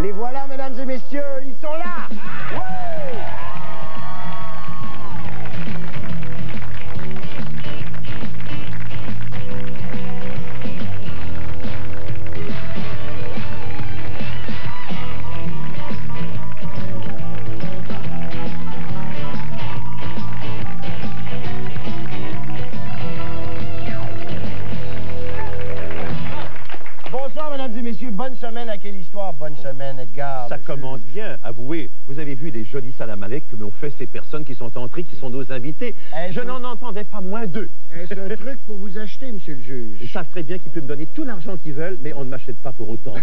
Les voilà, mesdames et messieurs, ils sont là! Ouais! Bonsoir, mesdames et messieurs. Bonne semaine à Quelle Histoire? Bonne semaine, Edgar. Ça commence bien, avouez. Vous avez vu les jolis salam alek que m'ont fait ces personnes qui sont entrées, qui sont nos invités. Je n'en entendais pas moins d'eux. C'est un truc pour vous acheter, monsieur le juge. Ils savent très bien qu'ils peuvent me donner tout l'argent qu'ils veulent, mais on ne m'achète pas pour autant.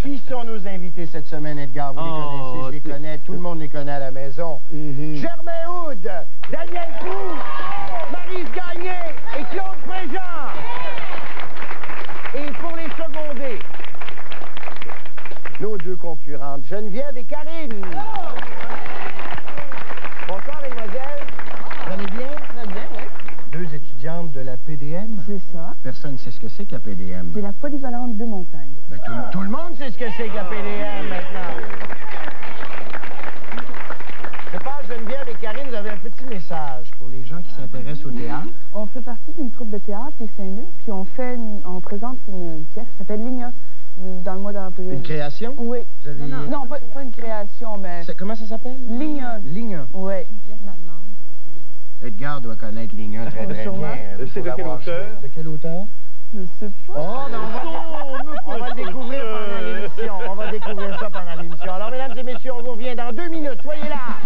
Qui sont nos invités cette semaine, Edgar? Vous les connaissez, je les connais. Tout le monde les connaît à la maison. Germain Houd, Daniel Proulx, Maryse Gagné et Claude Préjean. Et pour les seconder, nos deux concurrentes, Geneviève et Karine. Bonsoir, mesdemoiselles. Vous allez bien? Très bien, oui. Deux étudiantes de la PDM. C'est ça. Personne ne sait ce que c'est que la PDM. C'est la polyvalente de montagne. Ben, tout le monde sait ce que c'est que la PDM maintenant. Je parle, Geneviève et Karine, vous avez un petit message pour les gens qui s'intéressent au théâtre. On fait partie d'une troupe de théâtre, les Saint-Nus, puis on présente une pièce qui s'appelle Ligna, dans le mois d'avril. Une création? Oui. Vous avez... Non, pas une création, mais... Comment ça s'appelle? Ligna. Ligna. Oui. Edgar doit connaître Ligna très bien. C'est de quel auteur? De quel auteur? Je sais pas. Oh, ben on va le découvrir pendant l'émission. On va découvrir ça pendant l'émission. Alors, mesdames et messieurs, on vous revient dans 2 minutes. Soyez là.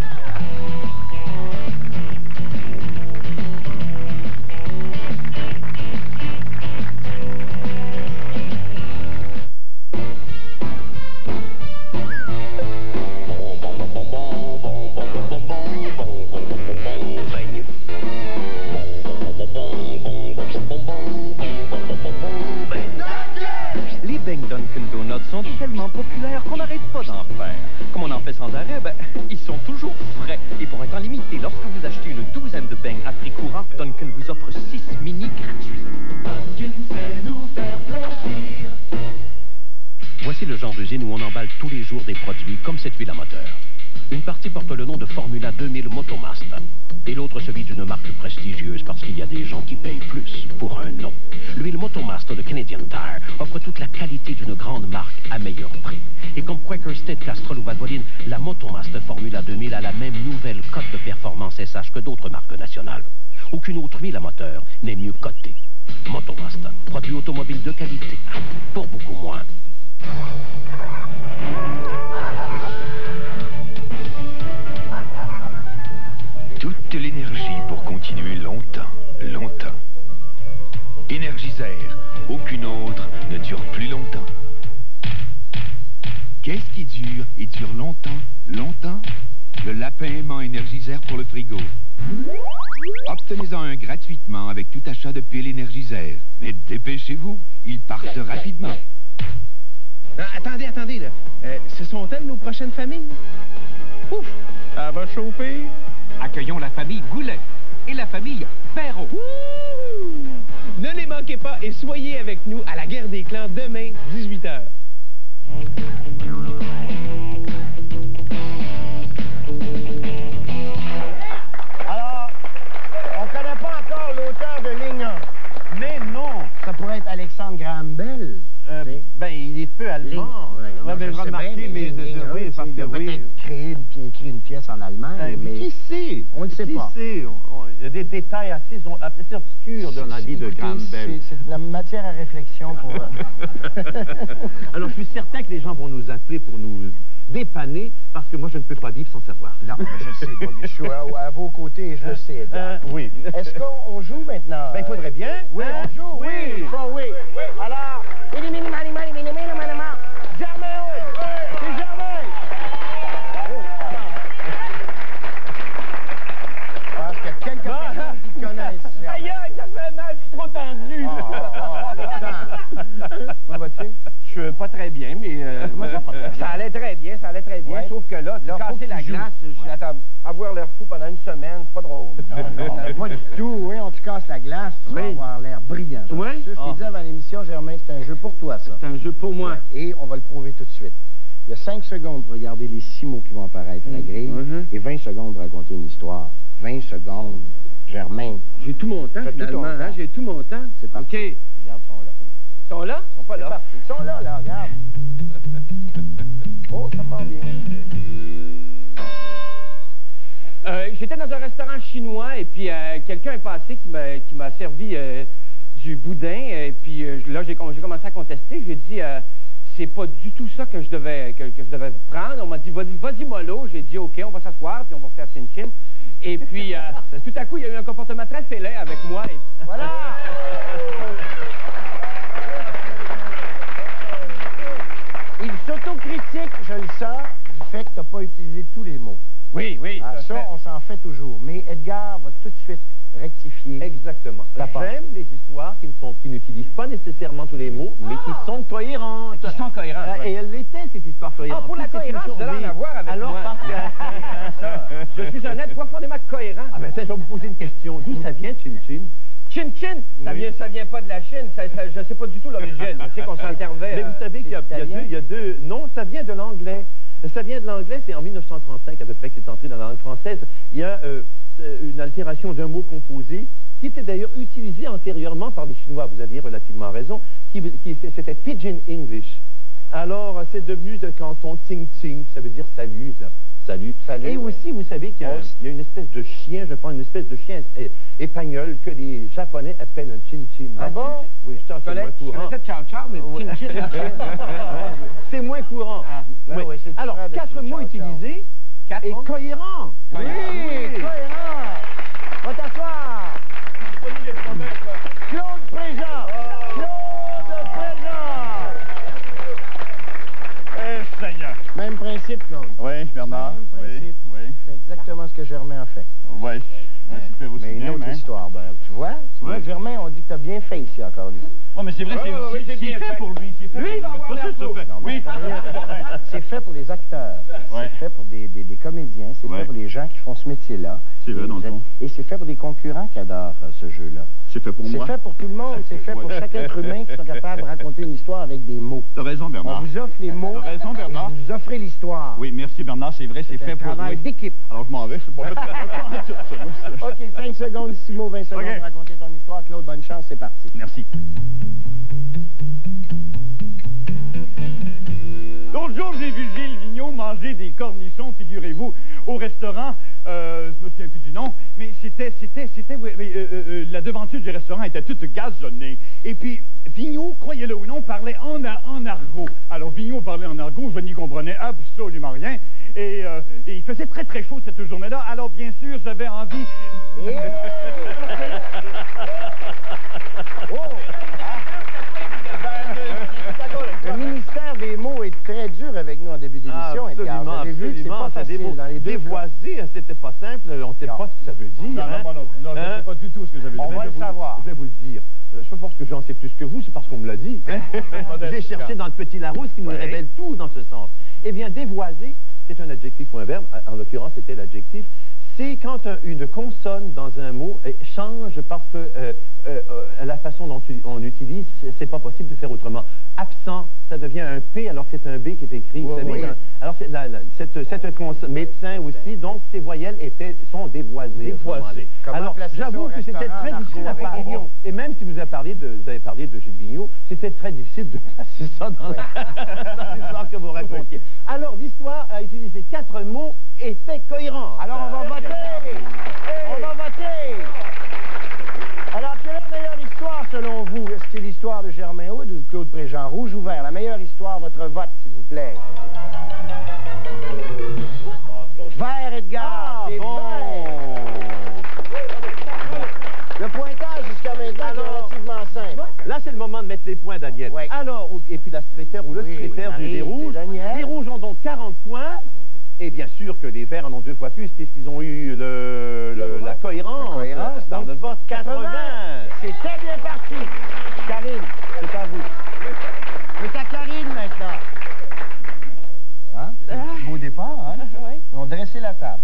Les beignes Dunkin' Donuts sont tellement populaires qu'on n'arrête pas d'en faire. Comme on en fait sans arrêt, ils sont toujours frais. Et pour un temps limité, lorsque vous achetez une douzaine de beignes à prix courant, Dunkin' vous offre 6 mini gratuits. Dunkin' fait nous faire plaisir. Voici le genre d'usine où on emballe tous les jours des produits comme cette huile à moteur. Une partie porte le nom de Formula 2000 Motomaster et l'autre celui d'une marque prestigieuse parce qu'il y a des gens qui payent plus pour un nom. L'huile Motomaster de Canadian Tire offre toute la qualité d'une grande marque à meilleur prix. Et comme Quaker State, Castrol ou Valvoline, la Motomaster Formula 2000 a la même nouvelle cote de performance SH que d'autres marques nationales. Aucune autre huile à moteur n'est mieux cotée. Motomaster, produit automobile de qualité, pour beaucoup moins. Toute l'énergie pour continuer longtemps, longtemps. Énergisaire, aucune autre ne dure plus longtemps. Qu'est-ce qui dure et dure longtemps, longtemps? Le lapin aimant Énergisaire pour le frigo. Obtenez-en un gratuitement avec tout achat de piles Énergisaire. Mais dépêchez-vous, ils partent rapidement. Attendez, là. Ce sont elles nos prochaines familles? Ouf! Elle va chauffer. Accueillons la famille Goulet et la famille Perrault. Ne les manquez pas et soyez avec nous à la guerre des clans demain, 18h. Alors, on ne connaît pas encore l'auteur de Ligna. Mais non! Ça pourrait être Alexandre Graham Bell. Ben, il est peu allemand. Vous avez remarqué, mais oui, parce que il a oui. peut-être écrit une pièce en Allemagne, mais qui sait? On ne le sait pas. Qui sait? Il y a des détails assez obscurs dans la vie de Graham Bell. C'est la matière à réflexion pour... Alors, je suis certain que les gens vont nous appeler pour nous dépanner, parce que moi, je ne peux pas vivre sans savoir. Non, mais je sais, je suis à vos côtés, je le sais, Edgar. Oui. Est-ce qu'on joue maintenant? Ben, il faudrait bien. Oui, on joue, oui. Oui. Alors, Germain Houd, c'est Germain. Parce qu'il y a quelques personnes qui te connaissent. Aïe, ça fait mal, je suis trop tendu. Comment vas-tu? Je suis pas très bien, mais... Comment ça va? ça allait très bien, Ouais. sauf jusque-là. Tu casser la glace, je suis à avoir l'air fou pendant une semaine, c'est pas drôle. Non, pas du tout. Oui, on te casse la glace, tu vas avoir l'air brillant. Oui? Je t'ai dit avant l'émission, Germain, c'est un jeu pour toi, ça. C'est un jeu pour moi. Et on va le prouver tout de suite. Il y a 5 secondes pour regarder les 6 mots qui vont apparaître à la grille et 20 secondes pour raconter une histoire. 20 secondes, Germain. J'ai tout mon temps, finalement. Hein? J'ai tout mon temps. C'est parti. OK. Regarde, ils sont là. Ils sont là? Ils sont pas là. C'est parti. Ils sont là, regarde. Oh, ça part bien. J'étais dans un restaurant chinois et puis quelqu'un est passé qui m'a servi du boudin. Et puis là, j'ai commencé à contester. J'ai dit, c'est pas du tout ça que je devais prendre. On m'a dit, vas-y mollo. J'ai dit, OK, on va s'asseoir puis on va faire chin-chin. Et puis, tout à coup, il y a eu un comportement très félin avec moi. Et voilà! Il s'autocritique, je le sens, du fait que tu n'as pas utilisé tous les mots. Oui, oui. Ça, on s'en fait toujours. Mais Edgar va tout de suite rectifier. Exactement. J'aime les histoires qui n'utilisent pas nécessairement tous les mots, mais qui sont cohérentes. Qui sont cohérentes. Et elle l'était, cette histoire cohérente. Ah, pour la cohérence, vous allez en avoir avec alors, moi. Je suis un être profondément cohérent. Ah ben, je vais vous poser une question. D'où ça vient, chin-chin? Chin-chin, ça vient pas de la Chine. Je ne sais pas du tout l'origine. Je sais qu'on s'en servait. Mais vous savez qu'il y a deux... Non, ça vient de l'anglais. Ça vient de l'anglais, c'est en 1935 à peu près que c'est entré dans la langue française. Il y a une altération d'un mot composé qui était d'ailleurs utilisé antérieurement par les Chinois. Vous aviez relativement raison. C'était Pidgin English. Alors, c'est devenu de canton Tsing-Tsing, ça veut dire salut. Salut. Et aussi, vous savez qu'il y a une espèce de chien, je pense, une espèce de chien espagnol que les Japonais appellent un chin-chin. Ah bon? Oui, ça, c'est moins courant. Je connaissais Chow-Chow, mais chin-chin. C'est moins courant. Oui. Oui, alors, 4 mots utilisés et cohérents. Oui, cohérent. Va t'asseoir. Claude Préjean. Claude Préjean. Seigneur. Même principe, Claude. Oui, Bernard. Même principe. Oui. C'est exactement ce que Germain a fait. Oui. Merci de faire aussi Mais une bien, autre hein. histoire. Ben, tu vois, Germain, on dit que tu as bien fait ici encore. Oui, mais c'est vrai, c'est bien fait pour lui. C'est fait Lui, il va avoir l'air fou. Oui. C'est fait pour les acteurs. Ouais. C'est fait pour des comédiens. C'est fait pour les gens qui font ce métier-là. C'est vrai, dans le fond. Et c'est fait pour des concurrents qui adorent ce jeu-là. C'est fait pour moi. C'est fait pour tout le monde. C'est fait pour chaque être humain qui sont capables de raconter une histoire avec des mots. T'as raison, On Bernard. vous offre les mots. T'as raison, Bernard. Et vous offrez l'histoire. Oui, merci, Bernard. C'est vrai, c'est fait un pour... travail d'équipe. Alors, je m'en vais. Je suis pas OK, 5 secondes, 6 mots, 20 secondes pour raconter ton histoire. Claude, bonne chance, c'est parti. Merci. L'autre jour, j'ai vu Gilles Vigneault manger des cornichons, figurez-vous, au restaurant. Je me souviens plus du nom, mais la devanture du restaurant était toute gazonnée. Et puis, Vigneault, croyez-le ou non, parlait en argot. Alors, Vigneault parlait en argot, je n'y comprenais absolument rien. Et il faisait très, très chaud cette journée-là. Alors, bien sûr, j'avais envie... Le ministère des mots est très dur avec nous en début d'émission, Edgar. Vous avez vu que c'est pas facile dans les deux cas. Dévoisé, c'était pas simple, on ne sait pas ce que ça veut dire. Non, je ne sais pas du tout ce que ça veut dire. On va le savoir. Je vais vous le dire. Je ne sais pas parce que j'en sais plus que vous, c'est parce qu'on me l'a dit. J'ai cherché dans le petit Larousse qui nous révèle tout dans ce sens. Eh bien, dévoiser, c'est un adjectif ou un verbe. En l'occurrence, c'était l'adjectif. C'est quand une consonne dans un mot change parce que la façon dont on utilise, c'est pas possible de faire autrement. Absent, ça devient un P alors que c'est un B qui est écrit. Vous savez, alors cette consonne, médecin aussi, donc ces voyelles sont dévoisées. Alors, j'avoue que c'était très difficile à parler. Et même si vous avez parlé de Gilles Vigneault, c'était très difficile de placer ça dans l'histoire que vous racontiez. Alors, l'histoire a utilisé 4 mots et était cohérente. Alors, on va voter. On va voter. Alors, quelle est la meilleure histoire selon vous? Est-ce que c'est l'histoire de Germain Houd ou de Claude Préjean? Rouge ou vert? La meilleure histoire, votre vote, s'il vous plaît. Vert, Edgar. C'est bon. vert. Le pointage jusqu'à maintenant est relativement simple. Là, c'est le moment de mettre les points, Daniel. Ouais. Alors, et puis la secrétaire ou le secrétaire des Rouges. Les Rouges ont donc 40 points. Et bien sûr que les Verts en ont 2 fois plus, puisqu'ils ont eu la cohérence dans le vote 80. C'est très bien parti. Karine, c'est à vous. C'est à Karine maintenant. Hein? C'est un beau départ, hein? vont dresser la table.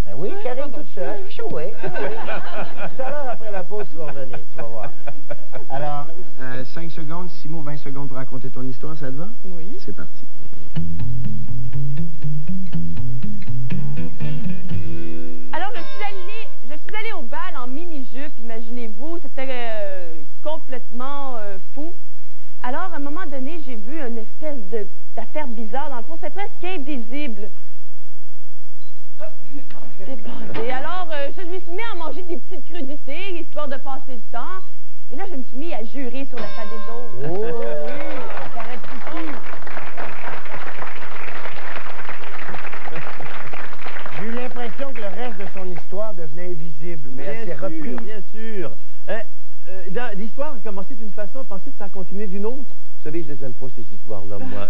Ben oui, Karine toute seule. Oui. Tout à l'heure, après la pause, tu vas revenir, tu vas voir. Alors, 5 secondes, 6 mots, 20 secondes pour raconter ton histoire, ça te va? Oui. C'est parti. Alors, je suis allée au bal en mini-jupe, imaginez-vous, c'était complètement fou. Alors, à un moment donné, j'ai vu une espèce d'affaire bizarre. Dans le fond, c'était presque invisible. Et alors, je me suis mis à manger des petites crudités, histoire de passer le temps. Et là, je me suis mis à jurer sur la face des autres. Oh oui, ça reste ici. J'ai eu l'impression que le reste de son histoire devenait invisible, mais elle s'est reprise. Bien sûr. L'histoire a commencé d'une façon, pensez que ça a continué d'une autre? Vous savez, je les aime pas, ces histoires-là, moi.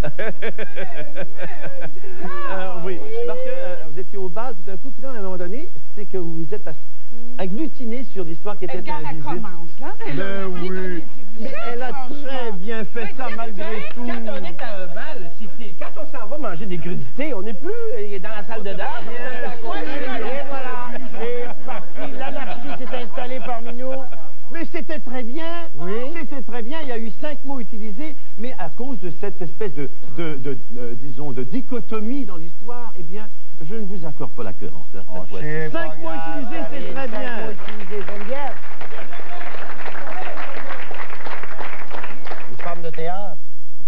Oui, parce que vous étiez au bal tout d'un coup, puis là, à un moment donné, c'est que vous vous êtes agglutiné sur l'histoire qui était invisible. Elle commence, là. Ben oui. Mais elle a très bien fait ça, malgré tout. Quand on est à un bal, quand on s'en va manger des crudités, on n'est plus dans la salle de danse. Et voilà, c'est parti. L'anarchie s'est installée parmi nous. Mais c'était très bien. Oui. C'était très bien. Il y a eu 5 mots utilisés, mais à cause de cette espèce disons, de dichotomie dans l'histoire, eh bien, je ne vous accorde pas la querence. Cette fois-ci. 5 mots utilisés, c'est très bien. 5 mots utilisés, j'aime bien. Une forme de théâtre.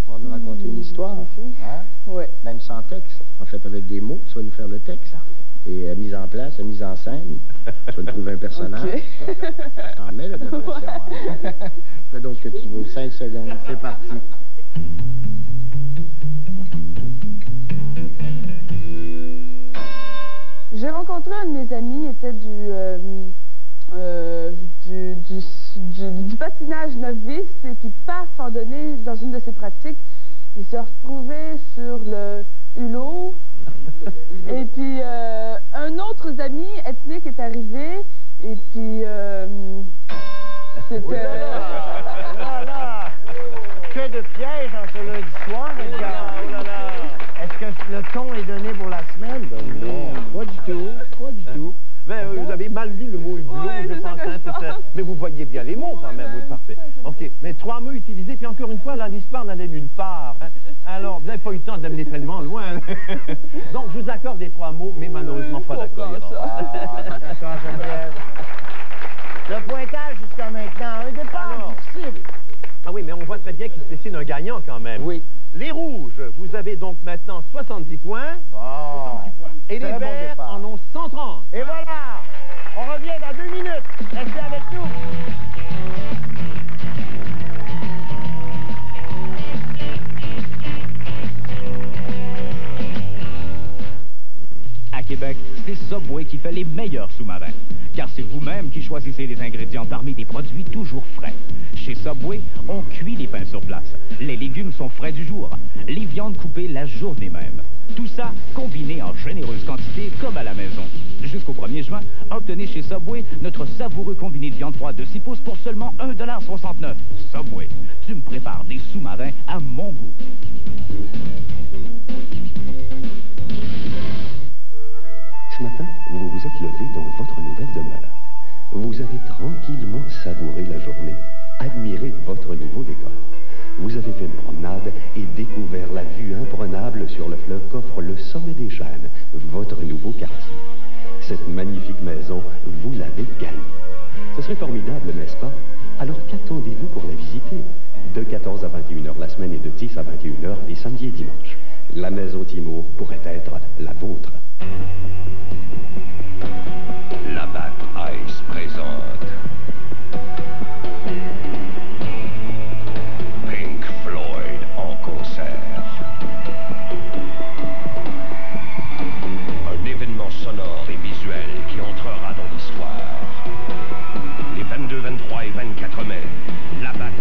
On va nous raconter une histoire. Hein? Oui. Même sans texte. En fait, avec des mots, tu vas nous faire le texte. Et mise en place, mise en scène. Tu vas nous trouver un personnage. Okay. Je t'en mets, là, de la pression. Hein? Fais donc ce que tu veux. 5 secondes. C'est parti. J'ai rencontré un de mes amis, il était du patinage novice, et puis paf, en donné, dans une de ses pratiques, il s'est retrouvé sur le hulot. Et puis, un autre ami ethnique est arrivé, et puis, c'était... Voilà. Que de pièges en ce lundi soir, Est-ce que le ton est donné pour la semaine? Ben non, pas du tout, pas du tout. Ben, vous avez mal lu le mot hublot, je pense, hein, mais vous voyez bien les mots quand même, oui, parfait. OK, mais 3 mots utilisés, puis encore une fois, là, l'histoire n'allait nulle part. Hein. Alors, vous n'avez pas eu le temps d'amener tellement loin. Donc, je vous accorde les 3 mots, mais malheureusement pas la cohérence. Attention à Geneviève. Le pointage jusqu'à maintenant, un départ difficile. Ah oui, mais on voit très bien qu'il se dessine un gagnant quand même. Oui. Les rouges, vous avez donc maintenant 70 points. Oh. Et les verts en ont 130. Et voilà! On revient dans 2 minutes. Restez avec nous. À Québec, c'est Subway qui fait les meilleurs sous-marins. Car c'est vous-même qui choisissez les ingrédients parmi des produits toujours frais. Chez Subway, on cuit les pains sur place. Les légumes sont frais du jour. Les viandes coupées la journée même. Tout ça combiné en généreuse quantité comme à la maison. Jusqu'au 1er juin, obtenez chez Subway notre savoureux combiné de viande froide de 6 pouces pour seulement 1,69 $. Subway, tu me prépares des sous-marins à mon goût. Ce matin, vous vous êtes levé dans votre nouvelle demeure. Vous avez tranquillement savouré la journée, admiré votre nouveau décor. Vous avez fait une promenade et découvert la vue imprenable sur le fleuve qu'offre le sommet des Chênes, votre nouveau quartier. Cette magnifique maison, vous l'avez gagnée. Ce serait formidable, n'est-ce pas? Alors qu'attendez-vous pour la visiter? De 14 à 21 h la semaine et de 10 à 21 h les samedis et dimanches. La maison Timo pourrait être la vôtre. La Bat Ice présente Pink Floyd en concert. Un événement sonore et visuel qui entrera dans l'histoire. Les 22, 23 et 24 mai, la Bat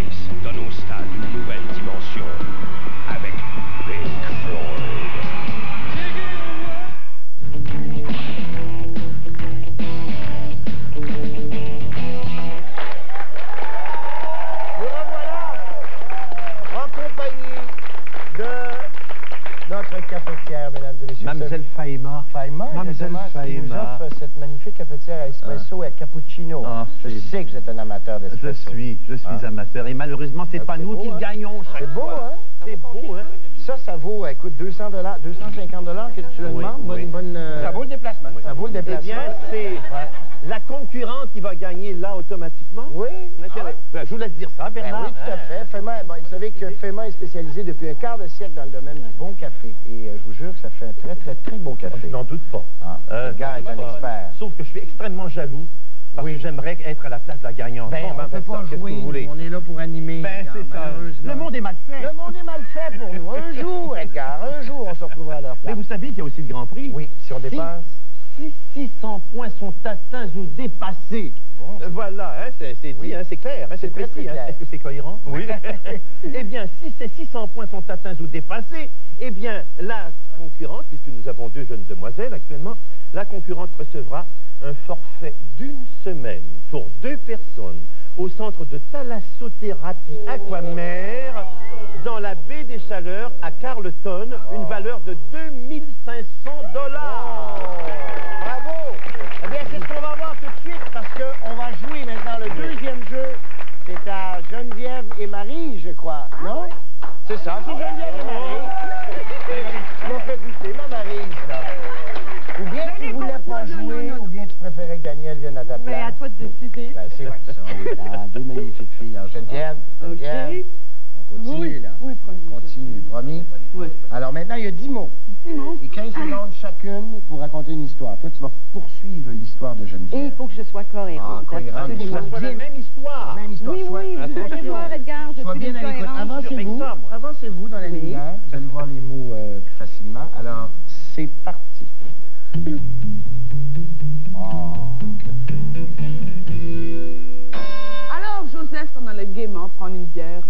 Ice donne au stade une nouvelle dimension avec Pink Floyd. Nous revoilà en compagnie de notre notre cafetière, mesdames et messieurs. Mademoiselle Faima. Faima, exactement, qui nous offre cette magnifique cafetière à espresso et à cappuccino. Je sais que vous êtes un amateur d'espresso. Je suis amateur. Et malheureusement, c'est pas nous qui le gagnons. C'est beau, hein? C'est beau, hein? Ça vaut, écoute, 200 $, 250 $ que tu le demandes. Ça vaut le déplacement. Ça vaut le déplacement. Eh bien, c'est la concurrente qui va gagner là automatiquement. Oui. Je vous laisse dire ça, Bernard. Oui, tout à fait. Fema, vous savez que Fema est spécialisé depuis un quart de siècle dans le domaine du bon café. Et je vous jure que ça fait un très, très, très bon café. Je n'en doute pas. Le gars est un expert. Sauf que je suis extrêmement jaloux. Parce que j'aimerais être à la place de la gagnante. On ne peut pas jouer. On est là pour animer. C'est ça. Le monde est mal fait. Le monde est mal fait pour nous. Un jour, Edgar, un jour, on se retrouvera à leur place. Mais vous savez qu'il y a aussi le Grand Prix. Oui, si on dépasse. Si 600 points sont atteints ou dépassés. Bon, voilà, hein, c'est dit, hein, c'est clair, hein, c'est précis. Très clair. Est-ce que c'est cohérent? Oui. Eh bien, si ces 600 points sont atteints ou dépassés, eh bien, la concurrente, puisque nous avons 2 jeunes demoiselles actuellement, la concurrente recevra un forfait d'une semaine pour 2 personnes au centre de thalassothérapie Aquamer dans la baie des Chaleurs à Carleton, une valeur de 2500 $. Bravo! Eh bien, c'est ce qu'on va voir tout de suite parce qu'on va jouer maintenant le deuxième jeu. C'est à Geneviève et Marie, je crois, non? C'est ça, c'est Geneviève et Marie. Tu m'as fait goûter, ma Maryse, là. Ou bien tu voulais pas jouer, ou bien tu préférais que Daniel vienne à ta place. Mais à toi de décider. Ben, c'est vrai, ça. Oui, 2 magnifiques filles. Alors, Geneviève, on continue, là. Oui, promis. On continue, promis? Oui. Alors, maintenant, il y a 10 mots. 10 mots. Et 15 secondes chacune pour raconter une histoire. Toi, tu vas poursuivre l'histoire de Geneviève. Et il faut que je sois cohérente. Cohérente. Que ce soit la même histoire. Même histoire. Oui, vous allez voir, Edgar, je suis bien à l'écoute. Avancez-vous dans la lumière. Vous allez voir les mots plus facilement. Alors, c'est parti. Alors, Joseph s'en allait gaiement prendre une bière,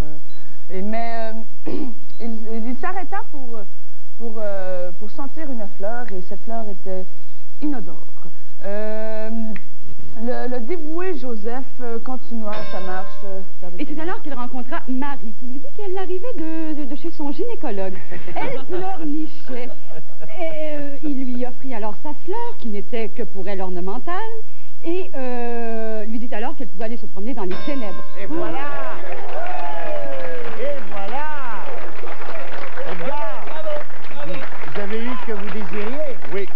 mais il s'arrêta pour sentir une fleur, et cette fleur était inodore. Le dévoué Joseph continua sa marche. Et c'est alors qu'il rencontra Marie, qui lui dit qu'elle arrivait de chez son gynécologue. Elle pleurnichait. Et il lui offrit alors sa fleur, qui n'était que pour elle ornementale, et lui dit alors qu'elle pouvait aller se promener dans les ténèbres. Et voilà! Et voilà! Edgar! Vous avez eu ce que vous désiriez? Oui.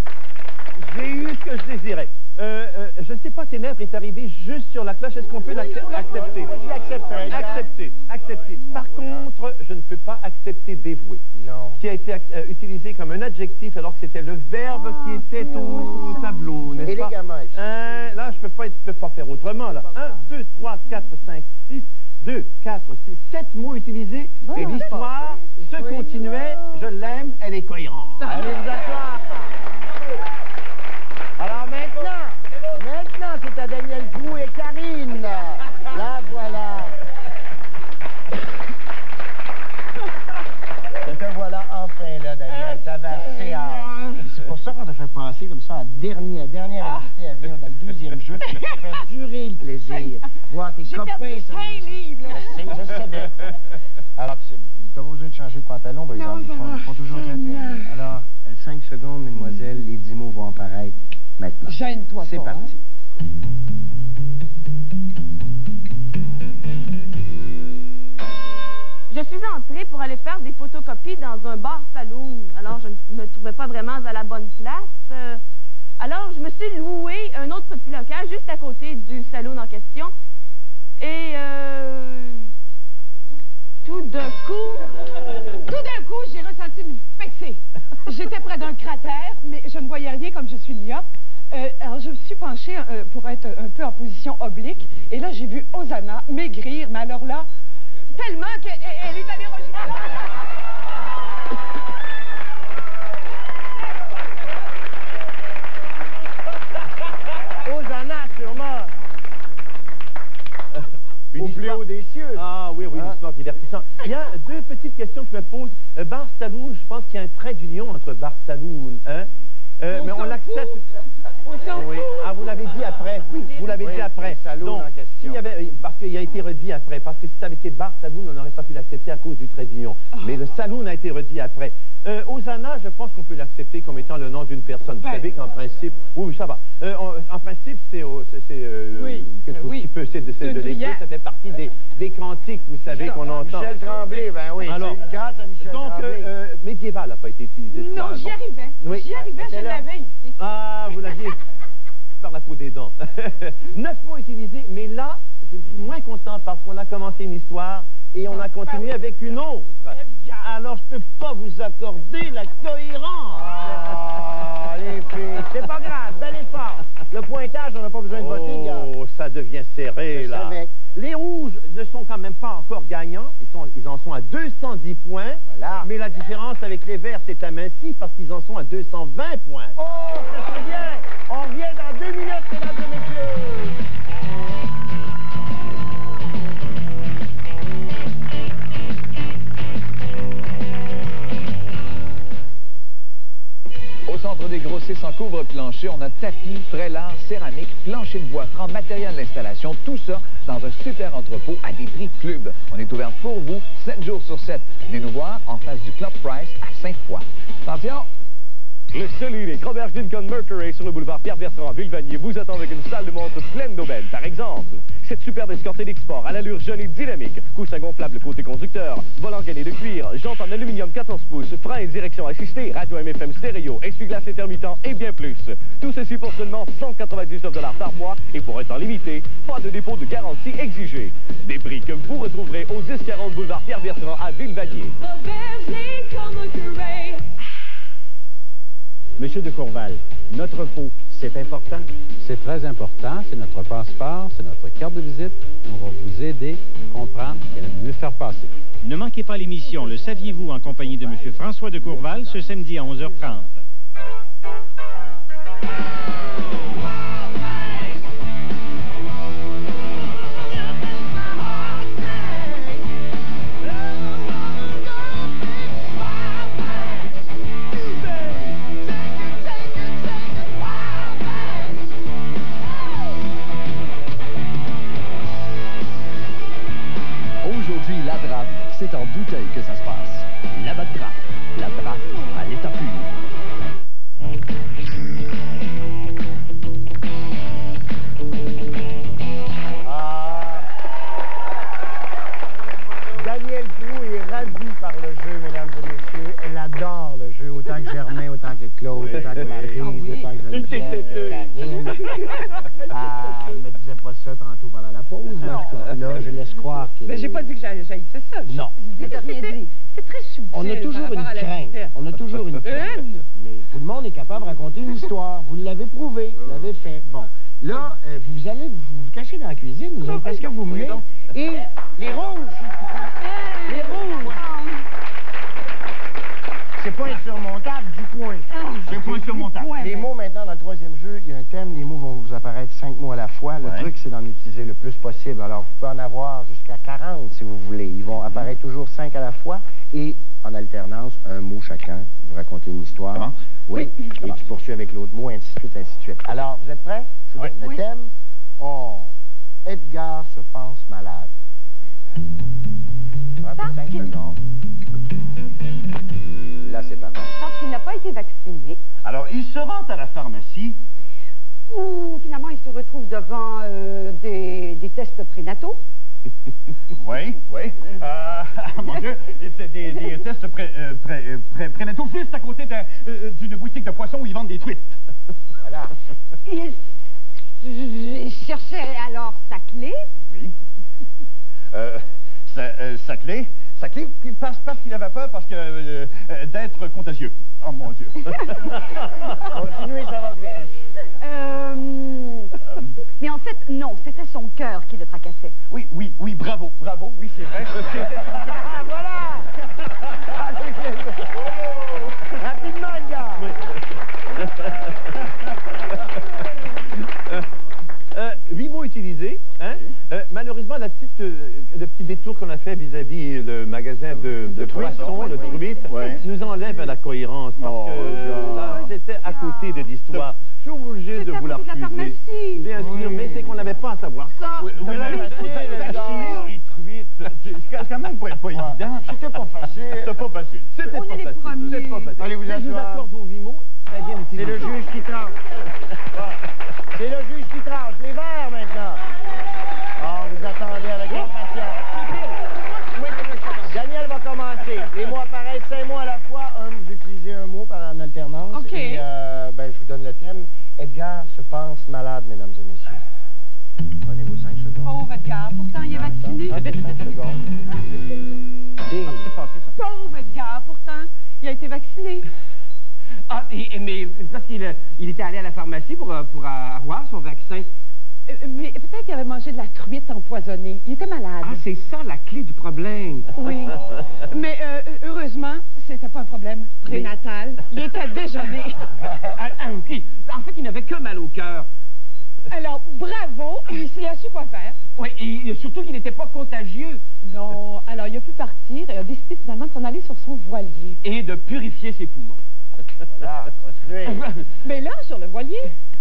J'ai eu ce que je désirais. Je ne sais pas, Ténèbres est arrivé juste sur la cloche. Est-ce qu'on peut l'accepter? Accepter. Par contre, je ne peux pas accepter dévoué. Non. Qui a été utilisé comme un adjectif alors que c'était le verbe qui était au tableau, n'est-ce pas? Élégamment. Là, je ne peux pas faire autrement. Là. 1, 2, 3, 4, 5, 6, 2, 4, 6, 7 mots utilisés. Et l'histoire se continuait. Je l'aime, elle est cohérente. Allez vous asseoir. Alors maintenant, c'est à Daniel Prou et Karine. Là, voilà. Te voilà enfin là, Daniel. T'avais assez hâte. C'est pour ça qu'on t'a fait passer comme ça à dernier invité à venir dans le deuxième jeu pour faire durer le plaisir. Voir tes copains. J'ai perdu 5 livres. Je sais bien. Alors, t'as pas besoin de changer de pantalon, par exemple. Ils font toujours très bien. Alors, 5 secondes, mesdemoiselles, les 10 mots vont apparaître maintenant. Gêne-toi pas. C'est parti. Je suis entrée pour aller faire des photocopies dans un bar-saloon. Alors, je ne me trouvais pas vraiment à la bonne place. Alors, je me suis loué un autre petit local juste à côté du saloon en question. Et tout d'un coup, j'ai ressenti une fessée. J'étais près d'un cratère, mais je ne voyais rien comme je suis myope. Alors, je me suis penchée pour être un peu en position oblique. Et là, j'ai vu Hosanna maigrir, mais alors là, tellement qu'elle est allée rejoindre. Hosanna, sûrement. Au plus haut des cieux. Ah oui, une histoire divertissante. Il y a 2 petites questions que je me pose. Bar Saloon, je pense qu'il y a un trait d'union entre Bar Saloon, hein, Mais on l'accepte. Oui. Ah, vous l'avez dit après. Oui, vous l'avez dit après. Donc, s'il y avait, parce qu'il a été redit après, parce que si ça avait été Bar Saloon, on n'aurait pas pu l'accepter à cause du trait d'union. Mais le Saloon a été redit après. Osana, je pense qu'on peut l'accepter comme étant le nom d'une personne. Vous savez qu'en principe, oui, ça va. En principe, c'est quelque chose qui peut, c'est de l'église, ça fait partie des cantiques, vous savez, qu'on entend. Michel Tremblay, ben oui. Alors, grâce à Michel Tremblay. Donc, médiéval n'a pas été utilisé, je crois. Non, j'y arrivais. Oui. J'y arrivais, je l'avais ici. Ah, vous l'aviez par la peau des dents. 9 mots utilisés, mais là, je suis moins content parce qu'on a commencé une histoire et on a continué avec une autre. Alors, je ne peux pas vous accorder la cohérence. Ah, les filles, c'est pas grave, bel effort. Le pointage, on n'a pas besoin de voter, gars. Oh, ça devient serré, là. Les rouges ne sont quand même pas encore gagnants. Ils en sont à 210 points. Voilà. Mais la différence avec les verts s'est amincie parce qu'ils en sont à 220 points. Oh, ça c'est bien. On revient dans 2 minutes, mesdames et messieurs. Au centre des grossistes en couvre-plancher, on a tapis, prélats, céramique, plancher de bois franc, matériel d'installation, tout ça dans un super entrepôt à des prix club. On est ouvert pour vous 7 jours sur 7. Venez nous voir en face du Club Price à Sainte-Foy. Attention! Le seul unique Robert Gincon Mercury sur le boulevard Pierre-Bertrand à Villevanier vous attend avec une salle de montre pleine d'aubaines. Par exemple, cette superbe escorte d'Export à l'allure jeune et dynamique, coussin gonflable côté conducteur, volant gainé de cuir, jantes en aluminium 14 pouces, frein et direction assistée, radio MFM stéréo, essuie-glace intermittent et bien plus. Tout ceci pour seulement 199 $ par mois et pour un temps limité, pas de dépôt de garantie exigé. Des prix que vous retrouverez au 1040 boulevard Pierre-Bertrand à Villevanier. Monsieur de Courval, notre peau, c'est important? C'est très important. C'est notre passeport, c'est notre carte de visite. On va vous aider à comprendre et à mieux faire passer. Ne manquez pas l'émission Le Saviez-vous en compagnie de Monsieur François de Courval ce samedi à 11h30. C'est en bouteille que ça se passe. Là-bas de draft. La draft à l'état pur. Daniel Prou est ravi par le jeu, mesdames et messieurs. Elle adore le jeu, autant que Germain, autant que Claude, autant que Maryse, autant que Geneviève, Karine. Elle ne me disait pas ça tantôt pendant la pause, mais en tout cas, là, je laisse croire que... Mais j'ai pas dit que j'haïssais ça. Non. C'est très subtil. On a toujours une crainte. On a toujours une crainte. Mais tout le monde est capable de raconter une histoire. Vous l'avez prouvé, vous l'avez fait. Bon, là, vous allez vous cacher dans la cuisine, vous allez, parce que vous menez. Et les rouges, les rouges, c'est pas insurmontable du point. C'est pas insurmontable. Les mots maintenant dans le troisième jeu, il y a un thème, les mots vont vous apparaître 5 mots à la fois. Le truc, c'est d'en utiliser le plus possible. Alors, vous pouvez en avoir jusqu'à 40 si vous voulez. Ils vont apparaître toujours 5 à la fois et en alternance, un mot chacun. Vous racontez une histoire. Oui. Et tu poursuis avec l'autre mot, ainsi de suite, ainsi de suite. Alors, vous êtes prêts? Je vous donne le thème. Edgar se pense malade. 5 secondes. Là, c'est parfait. Parce qu'il n'a pas été vacciné. Alors, il se rend à la pharmacie. Ou finalement, il se retrouve devant des tests prénataux. Oui. Mon Dieu, c'est des tests prénataux juste à côté d'une boutique de poissons où ils vendent des truites. Voilà. Il cherchait alors sa clé. Oui. Sa clé. Sa clé, parce qu'il avait peur d'être contagieux. Oh mon Dieu. Continuez, ça va bien. Mais en fait, non, c'était son cœur qui le tracassait. Oui, bravo, oui, c'est vrai. Ah, voilà! Rapidement, les gars! 8 mots utilisés, hein? Malheureusement, le petit détour qu'on a fait vis-à-vis le magasin de poissons, le truite, nous enlève la cohérence parce que là, c'était à côté de l'histoire. Je suis obligé de vous la refuser. Bien sûr, mais c'est qu'on n'avait pas à savoir ça. Vous l'avez c'est quand même pas évident. C'était pas facile. C'était pas facile. C'était pas facile. Allez vous asseoir. Je vous accorde vos 8 mots. C'est le juge qui tranche. C'est le juge qui tranche. Les verts maintenant. Oh, vous attendez avec impatience. Daniel va commencer. Les mots apparaissent 5 mots à la fois. Vous utilisez un mot en alternance. OK. Et je vous donne le thème. Edgar se pense malade, mesdames et messieurs. Prenez vos 5 secondes. Pauvre Edgar, pourtant il est vacciné. 5 secondes. Pauvre Edgar, pourtant il a été vacciné. Ah, mais parce qu'il était allé à la pharmacie pour avoir son vaccin. Mais peut-être qu'il avait mangé de la truite empoisonnée. Il était malade. Ah, c'est ça la clé du problème. Oui. Mais heureusement, c'était pas un problème prénatal. Il était déjà né. OK. En fait, il n'avait que mal au cœur. Alors, bravo, il a su quoi faire. Oui, et surtout qu'il n'était pas contagieux. Non, alors il a pu partir et a décidé finalement de s'en aller sur son voilier. Et de purifier ses poumons. Voilà, continuez. Mais là, sur le voilier,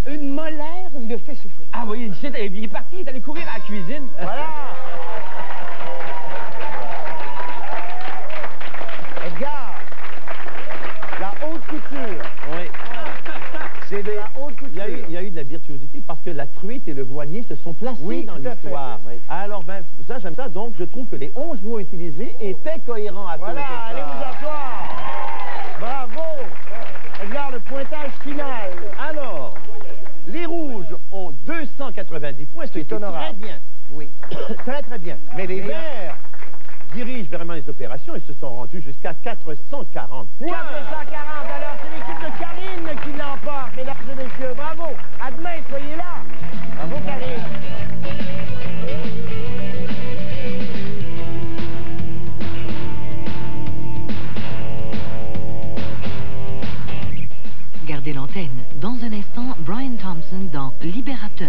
une molaire le fait souffrir. Ah oui, il est parti, il est allé courir à la cuisine. Voilà. Edgar, la haute couture. Oui. C'est de la haute couture. Il y a eu de la virtuosité parce que la truite et le voilier se sont placés dans l'histoire. Oui. Alors, ça, j'aime ça. Donc, je trouve que les 11 mots utilisés étaient cohérents à voilà, allez vous asseoir. Bravo. Edgar, le pointage final. Alors, les rouges ont 290 points, ce qui est honorable. Très bien. Oui, très, très bien. Mais les verts dirigent vraiment les opérations et se sont rendus jusqu'à 440 points. 440. Alors, c'est l'équipe de Karine qui l'emporte, mesdames et messieurs. Bravo. À demain, soyez là. Bravo, Karine. Gardez l'antenne. Dans un instant, Brian Thompson dans Libérateur.